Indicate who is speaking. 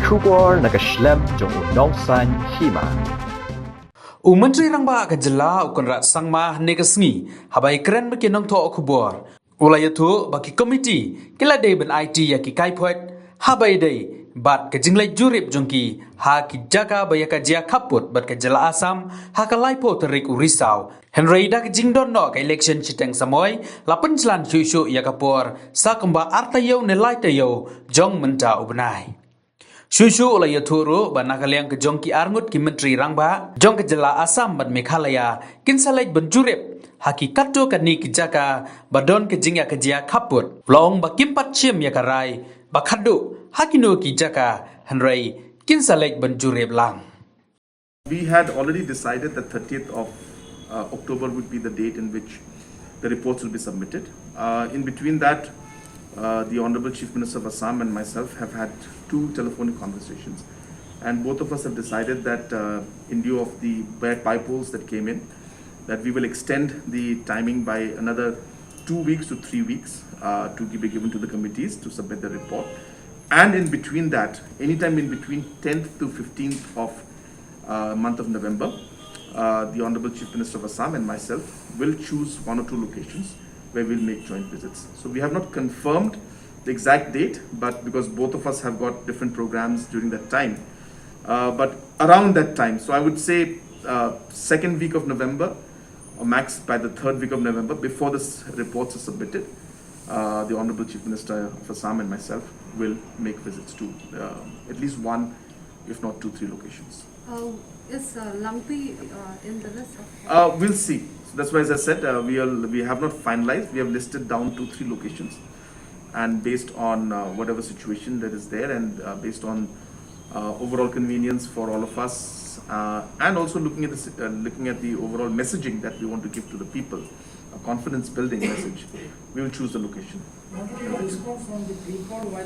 Speaker 1: Shubor nakaslem jong unongsan hima.
Speaker 2: Menteri Rangba Kajela ukonra sangma negasngi habai keren baki nong to okubor ulayatu baki komiti kila day ben IT yaki kaipoet habai day bat kajinglai jurip jongki ha ki jaga bayaka jia kaput bat Kajela Asam ha kalaipo terik urisau Henry dak jingdon no ka election chiteng samoy lapan jalan shu yakapor sakamba artayo nelai tayo jong menta ubnai Shushu oleh Turu banakaliang ke jongki arngut ki menteri Rangba jong Kajela Asam ban Meghalaya kinsalai benjurip hakikat tu kani kijaka badon kejingya kejia kaput long bakimpat chim ya karai bakhadu hakinu kijaka Henry kinsalai benjurip lang.
Speaker 3: We had already decided that 30th of October would be the date in which the reports will be submitted. In between that, the Honorable Chief Minister of Assam and myself have had 2 telephonic conversations, and both of us have decided that in view of the bad polls that came in, that we will extend the timing by another 2 weeks to 3 weeks to be given to the committees to submit the report. And in between that, anytime in between 10th to 15th of month of November, the Honorable Chief Minister of Assam and myself will choose 1 or 2 locations where we'll make joint visits. So we have not confirmed the exact date, but because both of us have got different programs during that time, but around that time, so I would say second week of November or max by the third week of November, before this reports are submitted, the Honorable Chief Minister of Assam and myself will make visits to at least 1, if not 2, 3 locations.
Speaker 4: Is Lumpy in the list of?
Speaker 3: We'll see. So that's why, as I said, we have not finalized. We have listed down 2, 3 locations, and based on whatever situation that is there, and based on overall convenience for all of us, and also looking at the overall messaging that we want to give to the people, a confidence building message, we will choose the location.
Speaker 5: What was the response from the people while